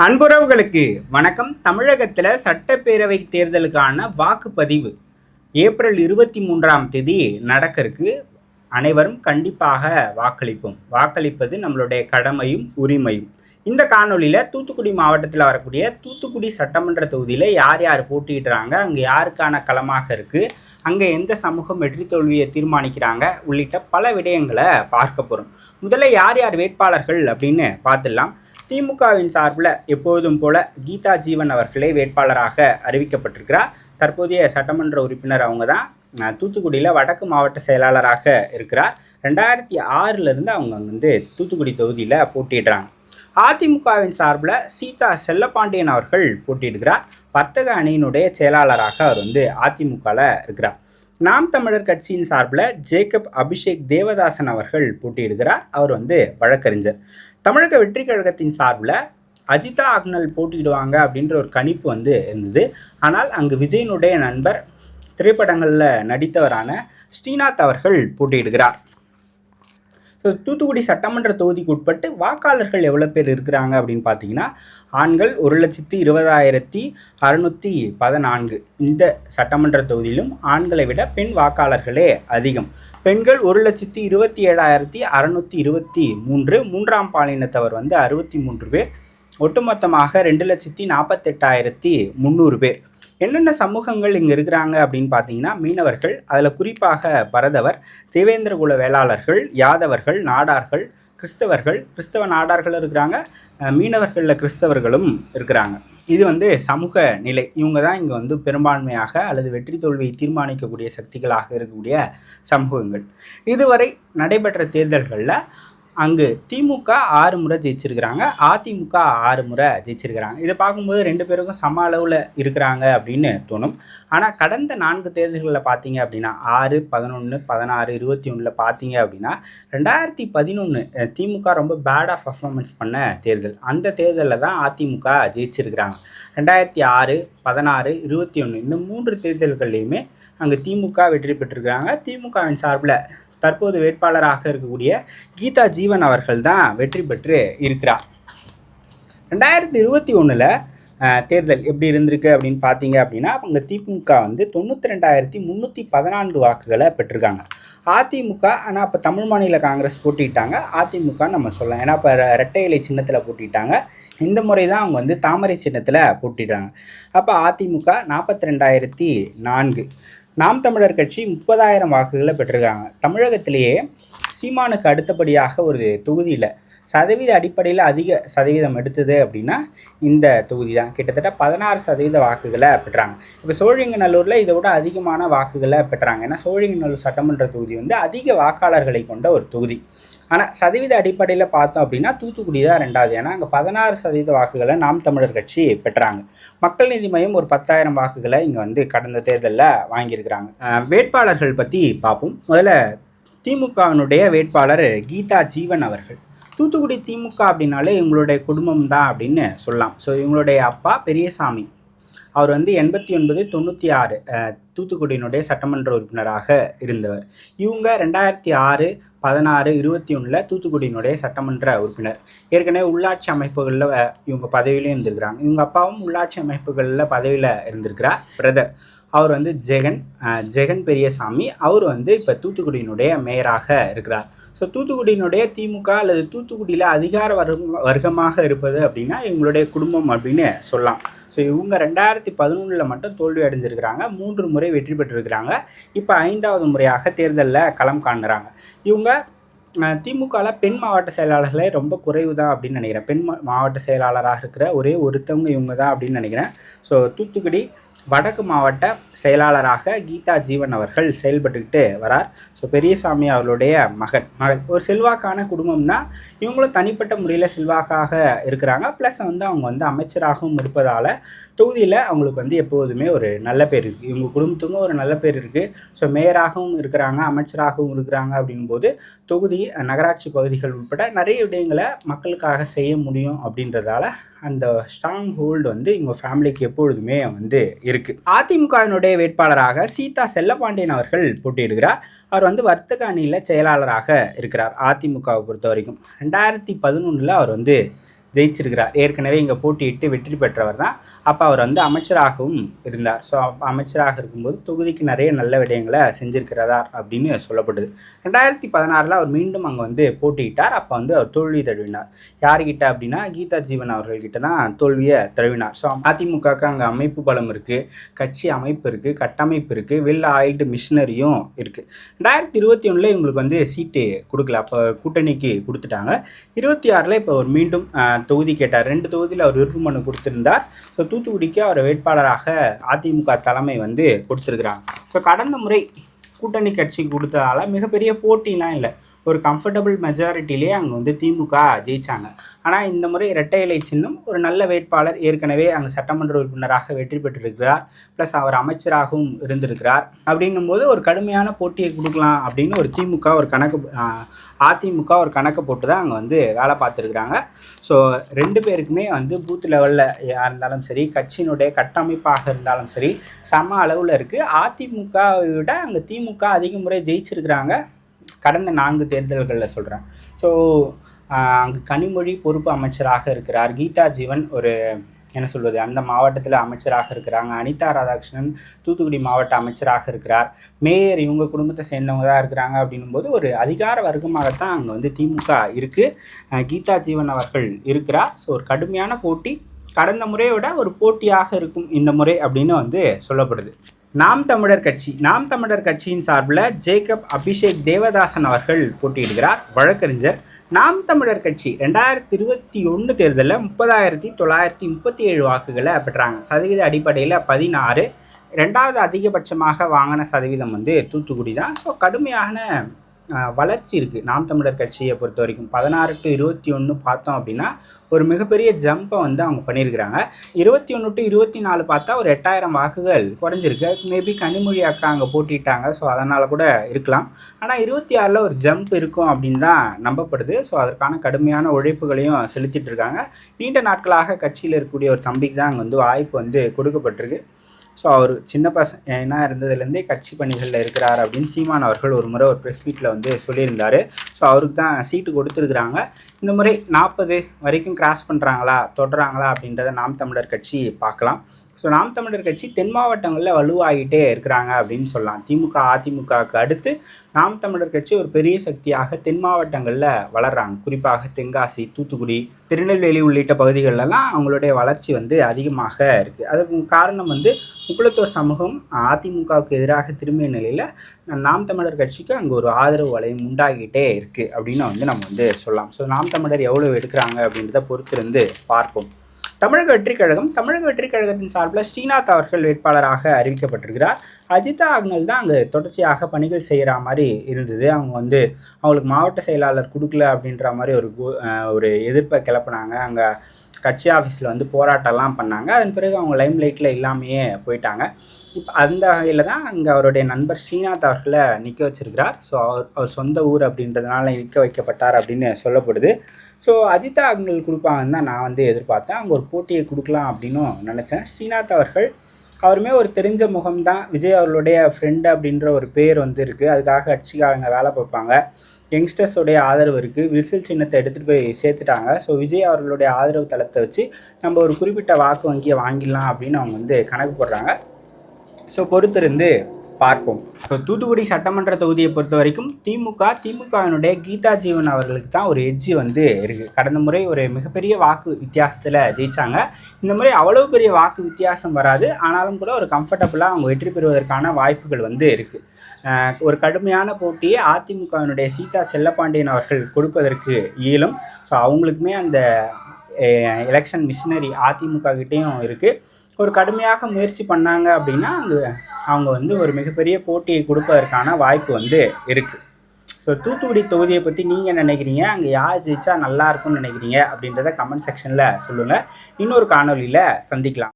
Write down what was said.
அன்புறவுகளுக்கு வணக்கம். தமிழகத்தில் சட்டப்பேரவை தேர்தலுக்கான வாக்குப்பதிவு ஏப்ரல் 23ஆம் தேதி நடக்கிறதுக்கு அனைவரும் கண்டிப்பாக வாக்களிப்போம். வாக்களிப்பது நம்மளுடைய கடமையும் உரிமையும். இந்த காணொலியில் தூத்துக்குடி மாவட்டத்தில் வரக்கூடிய தூத்துக்குடி சட்டமன்ற தொகுதியில் யார் யார் போட்டியிடுறாங்க, அங்கே யாருக்கான களமாக இருக்குது, அங்கே எந்த சமூகம் வெற்றி தோல்வியை தீர்மானிக்கிறாங்க உள்ளிட்ட பல விடயங்களை பார்க்க போகிறோம். முதல்ல யார் யார் வேட்பாளர்கள் அப்படின்னு பார்த்துடலாம். திமுகவின் சார்பில் எப்போதும் போல கீதா ஜீவன் அவர்களே வேட்பாளராக அறிவிக்கப்பட்டிருக்கிறார். தற்போதைய சட்டமன்ற உறுப்பினர் அவங்க தான். தூத்துக்குடியில் வடக்கு மாவட்ட செயலாளராக இருக்கிறார். 2006 அவங்க தூத்துக்குடி தொகுதியில் போட்டியிடுறாங்க. அதிமுகவின் சார்பில் சீதா செல்லப்பாண்டியன் அவர்கள் போட்டியிடுகிறார். வர்த்தக அணியினுடைய செயலாளராக அவர் அதிமுகவில் இருக்கிறார். நாம் தமிழர் கட்சியின் சார்பில் ஜேக்கப் அபிஷேக் தேவதாசன் அவர்கள் போட்டியிடுகிறார். அவர் வழக்கறிஞர். தமிழக வெற்றி கழகத்தின் சார்பில் அஜிதா அக்னல் போட்டியிடுவாங்க அப்படின்ற ஒரு கணிப்பு இருந்தது. ஆனால் அங்கு விஜயனுடைய நண்பர் திரைப்படங்களில் நடித்தவரான ஸ்ரீநாத் அவர்கள் போட்டியிடுகிறார். ஸோ தூத்துக்குடி சட்டமன்ற தொகுதிக்கு உட்பட்டு வாக்காளர்கள் எவ்வளோ பேர் இருக்கிறாங்க அப்படின்னு பார்த்தீங்கன்னா, ஆண்கள் 1,20,614. இந்த சட்டமன்ற தொகுதியிலும் ஆண்களை விட பெண் வாக்காளர்களே அதிகம். பெண்கள் 1,27,623. மூன்றாம் பாலினத்தவர் 63 பேர். ஒட்டுமொத்தமாக 2,48,300 பேர். என்னென்ன சமூகங்கள் இங்கே இருக்கிறாங்க அப்படின்னு பார்த்தீங்கன்னா, மீனவர்கள், அதில் குறிப்பாக பரதவர், தேவேந்திரகுல வேளாளர்கள், யாதவர்கள், நாடார்கள், கிறிஸ்தவ நாடார்களும் இருக்கிறாங்க. மீனவர்களில் கிறிஸ்தவர்களும் இருக்கிறாங்க. இது சமூக நிலை. இவங்க தான் இங்கே பெரும்பான்மையாக அல்லது வெற்றி தோல்வியை தீர்மானிக்கக்கூடிய சக்திகளாக இருக்கக்கூடிய சமூகங்கள். இதுவரை நடைபெற்ற தேர்தல்களில் அங்கு திமுக 6 முறை ஜெயிச்சிருக்கிறாங்க, அதிமுக 6 முறை ஜெயிச்சிருக்கிறாங்க. இதை பார்க்கும்போது 2 பேருக்கும் சம அளவில் இருக்கிறாங்க அப்படின்னு தோணும். ஆனால் கடந்த 4 தேர்தல்களில் பார்த்தீங்க அப்படின்னா 6, 11, 16, 21 பார்த்தீங்க அப்படின்னா 2011 திமுக ரொம்ப பேடாக பர்ஃபார்மன்ஸ் பண்ண தேர்தல். அந்த தேர்தலில் தான் அதிமுக ஜெயிச்சிருக்கிறாங்க. 2006, 16, 21 இந்த 3 தேர்தல்கள்லையுமே அங்கே திமுக வெற்றி பெற்றிருக்கிறாங்க. திமுகவின் சார்பில் தற்போது வேட்பாளராக இருக்கக்கூடிய கீதா ஜீவன் அவர்கள் தான் வெற்றி பெற்று இருக்கிறார். 2021 தேர்தல் எப்படி இருந்திருக்கு அப்படின்னு பார்த்தீங்க அப்படின்னா, அங்கே திமுக 92,314 வாக்குகளை பெற்றிருக்காங்க. அதிமுக ஆனால் அப்போ தமிழ் மாநில காங்கிரஸ் போட்டிட்டாங்க. அதிமுக நம்ம சொல்லலாம், ஏன்னா இப்போ இரட்டை இலை சின்னத்தில் போட்டிட்டாங்க. இந்த முறை தான் அவங்க தாமரை சின்னத்தில் போட்டிடுறாங்க. அப்போ அதிமுக 42,004. நாம் தமிழர் கட்சி 30,000 வாக்குகளை பெற்றிருக்காங்க. தமிழகத்திலேயே சீமானுக்கு அடுத்தபடியாக ஒரு தொகுதியில் சதவீத அடிப்படையில் அதிக சதவீதம் எடுத்தது அப்படின்னா இந்த தொகுதி தான். கிட்டத்தட்ட 16% வாக்குகளை பெற்றாங்க. இப்போ சோழிங்கநல்லூரில் இதை விட அதிகமான வாக்குகளை பெற்றாங்க. ஏன்னா சோழிங்கநல்லூர் சட்டமன்ற தொகுதி அதிக வாக்காளர்களை கொண்ட ஒரு தொகுதி. ஆனால் சதவீத அடிப்படையில் பார்த்தோம் அப்படின்னா தூத்துக்குடி தான் 2வது. ஏன்னா அங்கே 16% வாக்குகளை நாம் தமிழர் கட்சி பெற்றாங்க. மக்கள் நீதி மையம் ஒரு 10,000 வாக்குகளை இங்கே கடந்த தேர்தலில் வாங்கியிருக்கிறாங்க. வேட்பாளர்கள் பற்றி பார்ப்போம். முதல்ல திமுகவினுடைய வேட்பாளர் கீதா ஜீவன் அவர்கள். தூத்துக்குடி திமுக அப்படின்னாலே இவங்களுடைய குடும்பம் தான் அப்படின்னு சொல்லலாம். ஸோ இவங்களுடைய அப்பா பெரியசாமி, அவர் 89, 96 தூத்துக்குடியினுடைய சட்டமன்ற உறுப்பினராக இருந்தவர். இவங்க 2006, 16, 21 தூத்துக்குடியினுடைய சட்டமன்ற உறுப்பினர். ஏற்கனவே உள்ளாட்சி அமைப்புகளில் இவங்க பதவியிலையும் இருந்திருக்கிறாங்க. இவங்க அப்பாவும் உள்ளாட்சி அமைப்புகளில் பதவியில் இருந்திருக்கிறார். பிரதர் அவர் ஜெகன் பெரியசாமி. அவர் இப்போ தூத்துக்குடியினுடைய மேயராக இருக்கிறார். ஸோ தூத்துக்குடியினுடைய திமுக அல்லது தூத்துக்குடியில் அதிகார வர்க்கமாக இருப்பது அப்படின்னா இவங்களுடைய குடும்பம் அப்படின்னு சொல்லலாம். ஸோ இவங்க 2011 மட்டும் தோல்வி அடைஞ்சிருக்கிறாங்க. 3 முறை வெற்றி பெற்றிருக்கிறாங்க. இப்போ 5வது முறையாக தேர்தலில் களம் காணுறாங்க. இவங்க திமுகவில் பெண் மாவட்ட செயலாளர்களே ரொம்ப குறைவு தான் அப்படின்னு நினைக்கிறேன். பெண் மாவட்ட செயலாளராக இருக்கிற ஒரே ஒருத்தவங்க இவங்க தான் அப்படின்னு நினைக்கிறேன். ஸோ தூத்துக்குடி வடக்கு மாவட்ட செயலாளராக கீதா ஜீவன் அவர்கள் செயல்பட்டுக்கிட்டு வரார். ஸோ பெரியசாமி அவர்களுடைய மகள் ஒரு செல்வாக்கான குடும்பம் தான். இவங்களும் தனிப்பட்ட முறையில் செல்வாக்காக இருக்கிறாங்க. ப்ளஸ் அவங்க அமைச்சராகவும் இருப்பதால் தொகுதியில் அவங்களுக்கு எப்போதுமே ஒரு நல்ல பேர் இருக்குது. இவங்க குடும்பத்துக்கும் ஒரு நல்ல பேர் இருக்குது. ஸோ மேயராகவும் இருக்கிறாங்க, அமைச்சராகவும் இருக்கிறாங்க அப்படின்போது தொகுதி நகராட்சி பகுதிகள் உட்பட நிறைய விடயங்களை மக்களுக்காக செய்ய முடியும் அப்படின்றதால அந்த ஸ்ட்ராங் ஹோல்டு இவங்க ஃபேமிலிக்கு எப்பொழுதுமே இருக்குது. அதிமுகவினுடைய வேட்பாளராக சீதா செல்லப்பாண்டியன் அவர்கள் போட்டியிடுகிறார். அவர் வர்த்தக அணியில் செயலாளராக இருக்கிறார். அதிமுகவை பொறுத்த வரைக்கும் 2011 அவர் ஜெயிச்சிருக்கிறார். ஏற்கனவே இங்கே போட்டியிட்டு வெற்றி பெற்றவர் தான். அப்போ அவர் வந்து அமைச்சராகவும் இருந்தார். ஸோ அமைச்சராக இருக்கும்போது தொகுதிக்கு நிறைய நல்ல விடயங்களை செஞ்சிருக்கிறதா அப்படின்னு சொல்லப்படுது. 2016 அவர் மீண்டும் அங்கே வந்து போட்டியிட்டார். அப்போ வந்து அவர் தோல்வி தழுவினார். யார்கிட்ட அப்படின்னா கீதா ஜீவன் அவர்கள்கிட்ட தான் தோல்வியை தழுவினார். ஸோ அதிமுகவுக்கு அங்கே அமைப்பு பலம் இருக்குது, கட்சி அமைப்பு இருக்குது, கட்டமைப்பு இருக்குது, வெல் ஆயில்டு மிஷினரியும் இருக்குது. 2021 இவங்களுக்கு வந்து சீட்டு கொடுக்கல. அப்போ கூட்டணிக்கு கொடுத்துட்டாங்க. 26 இப்போ அவர் மீண்டும் தொகுதி கேட்டார். 2 தொகுதியில் அவர் விருப்ப மனு கொடுத்திருந்தார். ஸோ தூத்துக்குடிக்கு அவர் வேட்பாளராக அதிமுக தலைமை வந்து கொடுத்துருக்குறாங்க. ஸோ கடந்த முறை கூட்டணி கட்சிக்கு கொடுத்ததால மிகப்பெரிய போட்டிலாம் இல்லை, ஒரு கம்ஃபர்டபுள் மெஜாரிட்டிலே அங்கே வந்து திமுக ஜெயித்தாங்க. ஆனால் இந்த முறை இரட்டை இலை சின்னம், ஒரு நல்ல வேட்பாளர், ஏற்கனவே அங்கே சட்டமன்ற உறுப்பினராக வெற்றி பெற்றிருக்கிறார், ப்ளஸ் அவர் அமைச்சராகவும் இருந்திருக்கிறார். அப்படின்னும் போது ஒரு கடுமையான போட்டியை கொடுக்கலாம் அப்படின்னு ஒரு அதிமுக ஒரு கணக்கு போட்டு தான் அங்கே வந்து வேலை பார்த்துருக்குறாங்க. ஸோ 2 பேருக்குமே வந்து பூத் லெவலில் யார் இருந்தாலும் சரி, கட்சியினுடைய கட்டமைப்பாக இருந்தாலும் சரி, சம அளவில் இருக்குது. அதிமுகவை விட அங்கே திமுக அதிக முறை ஜெயிச்சிருக்கிறாங்க கடந்த 4 தேர்தல்களில் சொல்கிறேன். ஸோ அங்கே கனிமொழி பொறுப்பு அமைச்சராக இருக்கிறார். கீதா ஜீவன் ஒரு என்ன சொல்வது அந்த மாவட்டத்தில் அமைச்சராக இருக்கிறாங்க. அனிதா ராதாகிருஷ்ணன் தூத்துக்குடி மாவட்ட அமைச்சராக இருக்கிறார். மேயர் இவங்க குடும்பத்தை சேர்ந்தவங்க தான் இருக்கிறாங்க. அப்படின்னும் போது ஒரு அதிகார வர்க்கமாகத்தான் அங்கே வந்து திமுக இருக்குது. கீதா ஜீவன் அவர்கள் இருக்கிறார். ஸோ ஒரு கடுமையான போட்டி, கடந்த முறையோட ஒரு போட்டியாக இருக்கும் இந்த முறை அப்படின்னு வந்து சொல்லப்படுது. நாம் தமிழர் கட்சியின் சார்பில் ஜேக்கப் அபிஷேக் தேவதாசன் அவர்கள் போட்டியிடுகிறார், வழக்கறிஞர். நாம் தமிழர் கட்சி 2021 தேர்தலில் 30,937 வாக்குகளை பெற்றாங்க. சதவீத அடிப்படையில் 16. 2வது அதிகபட்சமாக வாங்கின சதவீதம் வந்து தூத்துக்குடி தான். ஸோ கடுமையான வளர்ச்சி இருக்குது நாம் தமிழர் கட்சியை பொறுத்த வரைக்கும். 16 to 21 பார்த்தோம் அப்படின்னா ஒரு மிகப்பெரிய ஜம்பை வந்து அவங்க பண்ணியிருக்கிறாங்க. 21 to 24 பார்த்தா ஒரு 8,000 வாக்குகள் குறைஞ்சிருக்கு. மேபி கனிமொழி அக்கா அங்கே போட்டிட்டாங்க, ஸோ அதனால் கூட இருக்கலாம். ஆனால் 26 ஒரு ஜம்ப் இருக்கும் அப்படின்னு தான் நம்பப்படுது. ஸோ அதற்கான கடுமையான உழைப்புகளையும் செலுத்திட்டு இருக்காங்க. நீண்ட நாட்களாக கட்சியில் இருக்கக்கூடிய ஒரு தம்பிக்கு தான் அங்கே வந்து வாய்ப்பு வந்து கொடுக்கப்பட்டிருக்கு. ஸோ அவர் சின்ன பசங்க இருந்ததுலேருந்தே கட்சி பணிகளில் இருக்கிறார் அப்படின்னு சீமான் அவர்கள் ஒரு முறை ஒரு ப்ரெஸ் மீட்டில் வந்து சொல்லியிருந்தார். ஸோ அவருக்கு தான் சீட்டு கொடுத்துருக்குறாங்க. இந்த முறை 40 வரைக்கும் கிராஸ் பண்ணுறாங்களா தொடுறாங்களா அப்படின்றத நாம் தமிழர் கட்சி பார்க்கலாம். ஸோ நாம் தமிழர் கட்சி தென் மாவட்டங்களில் வலுவாகிட்டே இருக்கிறாங்க அப்படின்னு சொல்லலாம். திமுக அதிமுகவுக்கு அடுத்து நாம் தமிழர் கட்சி ஒரு பெரிய சக்தியாக தென் மாவட்டங்களில் வளர்கிறாங்க. குறிப்பாக தென்காசி, தூத்துக்குடி, திருநெல்வேலி உள்ளிட்ட பகுதிகளெல்லாம் அவங்களுடைய வளர்ச்சி வந்து அதிகமாக இருக்குது. அதுக்கு காரணம் வந்து முக்குளத்தூர் சமூகம் அதிமுகவுக்கு எதிராக திரும்பிய நிலையில் நாம் தமிழர் கட்சிக்கு அங்கே ஒரு ஆதரவு வளையம் உண்டாகிட்டே இருக்குது அப்படின்னு வந்து நம்ம வந்து சொல்லலாம். ஸோ நாம் தமிழர் எவ்வளோ எடுக்கிறாங்க அப்படின்றத பொறுத்திருந்து பார்ப்போம். தமிழக வெற்றிக் கழகத்தின் சார்பில் ஸ்ரீநாத் அவர்கள் வேட்பாளராக அறிவிக்கப்பட்டிருக்கிறார். அஜிதா ஆக்னல் தான் அங்கே தொடர்ச்சியாக பணிகள் செய்கிற மாதிரி இருந்தது. அவங்க வந்து அவங்களுக்கு மாவட்ட செயலாளர் கொடுக்கல அப்படின்ற மாதிரி ஒரு எதிர்ப்பை கிளப்பினாங்க. அங்கே கட்சி ஆஃபீஸில் வந்து போராட்டம்லாம் பண்ணாங்க. அதன் பிறகு அவங்க லைம் லைட்டில் இல்லாமையே போயிட்டாங்க. இப்போ அந்த வகையில் தான் அங்கே அவருடைய நண்பர் ஸ்ரீநாத் அவர்களை நிற்க வச்சிருக்கிறார். ஸோ அவர் சொந்த ஊர் அப்படின்றதுனால நிற்க வைக்கப்பட்டார் அப்படின்னு சொல்லப்படுது. ஸோ அஜிதா ஆக்னல் கொடுப்பாங்கன்னு தான் நான் வந்து எதிர்பார்த்தேன். அவங்க ஒரு போட்டியை கொடுக்கலாம் அப்படின்னும் நினச்சேன். ஸ்ரீநாத் அவருமே ஒரு தெரிஞ்ச முகம்தான். விஜய் அவர்களுடைய ஃப்ரெண்டு அப்படின்ற ஒரு பேர் வந்து இருக்குது. அதுக்காக கட்சிக்காரங்க வேலை பார்ப்பாங்க. யங்ஸ்டர்ஸோடைய ஆதரவு இருக்குது. விசில் சின்னத்தை எடுத்துகிட்டு போய் சேர்த்துட்டாங்க. ஸோ விஜய் அவர்களுடைய ஆதரவு தளத்தை வச்சு நம்ம ஒரு குறிப்பிட்ட வாக்கு வங்கியை வாங்கிடலாம் அப்படின்னு அவங்க வந்து கணக்கு போடுறாங்க. ஸோ பொறுத்திருந்து பார்ப்போம். ஸோ தூத்துக்குடி சட்டமன்ற தொகுதியை பொறுத்த வரைக்கும் திமுகவினுடைய கீதா ஜீவன் அவர்களுக்கு தான் ஒரு எட்ஜி வந்து இருக்குது. கடந்த முறை ஒரு மிகப்பெரிய வாக்கு வித்தியாசத்தில் ஜெயித்தாங்க. இந்த முறை அவ்வளவு பெரிய வாக்கு வித்தியாசம் வராது. ஆனாலும் கூட ஒரு கம்ஃபர்டபுளாக அவங்க வெற்றி பெறுவதற்கான வாய்ப்புகள் வந்து இருக்குது. ஒரு கடுமையான போட்டியை அதிமுகவினுடைய சீதா செல்லப்பாண்டியன் அவர்கள் கொடுப்பதற்கு இயலும். ஸோ அவங்களுக்குமே அந்த எலெக்ஷன் மிஷினரி அதிமுக கிட்டேயும் இருக்குது. ஒரு கடுமையாக முயற்சி பண்ணாங்க அப்படின்னா அவங்க வந்து ஒரு மிகப்பெரிய போட்டியை கொடுப்பதற்கான வாய்ப்பு வந்து இருக்குது. ஸோ தூத்துக்குடி தொகுதியை பற்றி நீங்கள் நினைக்கிறீங்க, அங்கே யார் ஜெயிச்சா நல்லா இருக்கும்னு நினைக்கிறீங்க அப்படின்றத கமெண்ட் செக்ஷனில் சொல்லுங்கள். இன்னொரு காணொலியில் சந்திக்கலாம்.